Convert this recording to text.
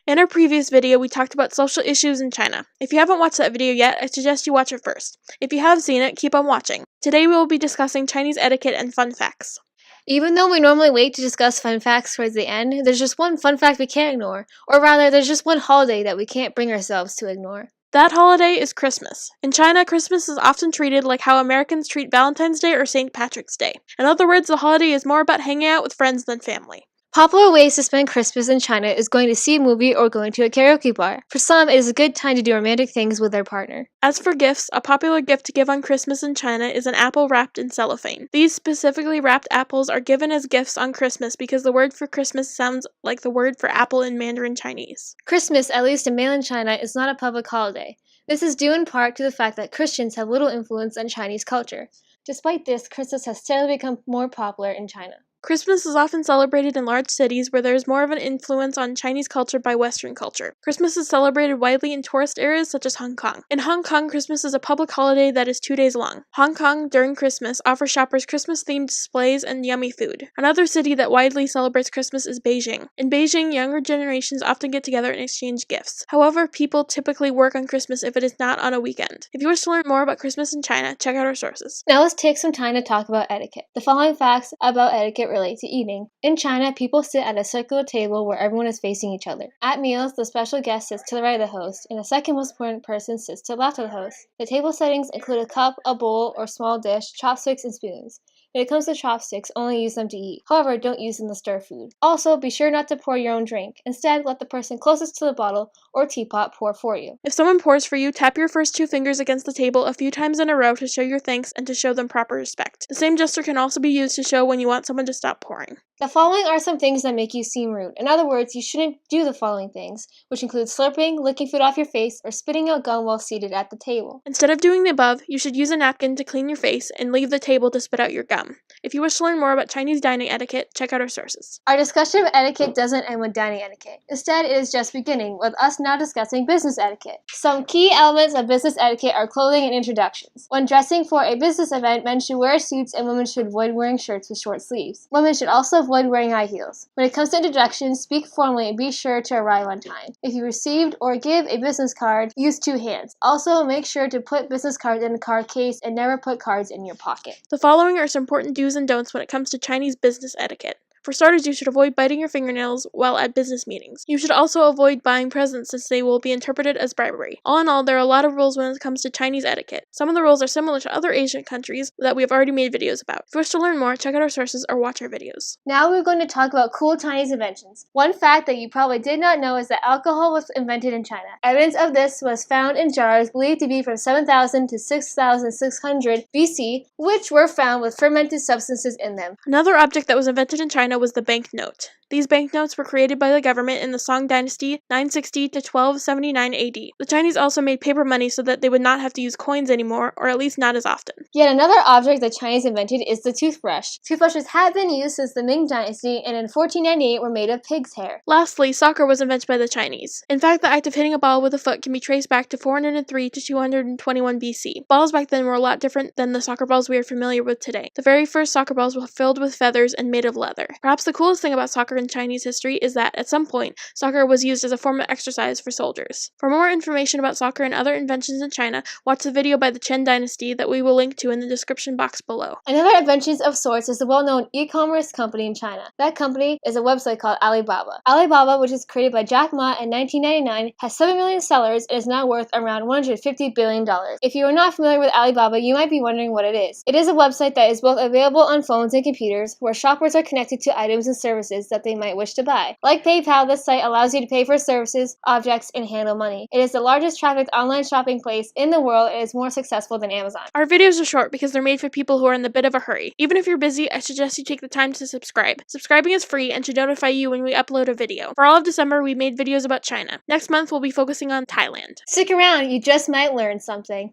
In our previous video, we talked about social issues in China. If you haven't watched that video yet, I suggest you watch it first. If you have seen it, keep on watching. Today we will be discussing Chinese etiquette and fun facts. Even though we normally wait to discuss fun facts towards the end, there's just one fun fact we can't ignore. Or rather, there's just one holiday that we can't bring ourselves to ignore. That holiday is Christmas. In China, Christmas is often treated like how Americans treat Valentine's Day or St. Patrick's Day. In other words, the holiday is more about hanging out with friends than family. Popular ways to spend Christmas in China is going to see a movie or going to a karaoke bar. For some, it is a good time to do romantic things with their partner. As for gifts, a popular gift to give on Christmas in China is an apple wrapped in cellophane. These specifically wrapped apples are given as gifts on Christmas because the word for Christmas sounds like the word for apple in Mandarin Chinese. Christmas, at least in mainland China, is not a public holiday. This is due in part to the fact that Christians have little influence on Chinese culture. Despite this, Christmas has steadily become more popular in China. Christmas is often celebrated in large cities where there is more of an influence on Chinese culture by Western culture. Christmas is celebrated widely in tourist areas such as Hong Kong. In Hong Kong, Christmas is a public holiday that is 2 days long. Hong Kong, during Christmas, offers shoppers Christmas-themed displays and yummy food. Another city that widely celebrates Christmas is Beijing. In Beijing, younger generations often get together and exchange gifts. However, people typically work on Christmas if it is not on a weekend. If you wish to learn more about Christmas in China, check out our sources. Now let's take some time to talk about etiquette. The following facts about etiquette relate to eating. In China, people sit at a circular table where everyone is facing each other. At meals, the special guest sits to the right of the host, and the second most important person sits to the left of the host. The table settings include a cup, a bowl, or small dish, chopsticks, and spoons. When it comes to chopsticks, only use them to eat. However, don't use them to stir food. Also, be sure not to pour your own drink. Instead, let the person closest to the bottle or teapot pour for you. If someone pours for you, tap your first 2 fingers against the table a few times in a row to show your thanks and to show them proper respect. The same gesture can also be used to show when you want someone to stop pouring. The following are some things that make you seem rude. In other words, you shouldn't do the following things, which include slurping, licking food off your face, or spitting out gum while seated at the table. Instead of doing the above, you should use a napkin to clean your face and leave the table to spit out your gum. If you wish to learn more about Chinese dining etiquette, check out our sources. Our discussion of etiquette doesn't end with dining etiquette. Instead, it is just beginning, with us now discussing business etiquette. Some key elements of business etiquette are clothing and introductions. When dressing for a business event, men should wear suits and women should avoid wearing shirts with short sleeves. Women should also avoid wearing high heels. When it comes to introductions, speak formally and be sure to arrive on time. If you received or give a business card, use 2 hands. Also, make sure to put business cards in a card case and never put cards in your pocket. The following are some important do's and don'ts when it comes to Chinese business etiquette. For starters, you should avoid biting your fingernails while at business meetings. You should also avoid buying presents since they will be interpreted as bribery. All in all, there are a lot of rules when it comes to Chinese etiquette. Some of the rules are similar to other Asian countries that we have already made videos about. If you wish to learn more, check out our sources or watch our videos. Now we're going to talk about cool Chinese inventions. One fact that you probably did not know is that alcohol was invented in China. Evidence of this was found in jars believed to be from 7000 to 6600 BC, which were found with fermented substances in them. Another object that was invented in China was the banknote. These banknotes were created by the government in the Song Dynasty 960 to 1279 AD. The Chinese also made paper money so that they would not have to use coins anymore, or at least not as often. Yet another object the Chinese invented is the toothbrush. Toothbrushes have been used since the Ming Dynasty and in 1498 were made of pig's hair. Lastly, soccer was invented by the Chinese. In fact, the act of hitting a ball with a foot can be traced back to 403 to 221 BC. Balls back then were a lot different than the soccer balls we are familiar with today. The very first soccer balls were filled with feathers and made of leather. Perhaps the coolest thing about soccer in Chinese history is that, at some point, soccer was used as a form of exercise for soldiers. For more information about soccer and other inventions in China, watch the video by the Chen Dynasty that we will link to in the description box below. Another invention of sorts is the well-known e-commerce company in China. That company is a website called Alibaba. Alibaba, which was created by Jack Ma in 1999, has 7 million sellers and is now worth around $150 billion. If you are not familiar with Alibaba, you might be wondering what it is. It is a website that is both available on phones and computers, where shoppers are connected to items and services that they might wish to buy. Like PayPal, this site allows you to pay for services, objects, and handle money. It is the largest trafficked online shopping place in the world and is more successful than Amazon. Our videos are short because they're made for people who are in a bit of a hurry. Even if you're busy, I suggest you take the time to subscribe. Subscribing is free and should notify you when we upload a video. For all of December, we made videos about China. Next month, we'll be focusing on Thailand. Stick around, you just might learn something.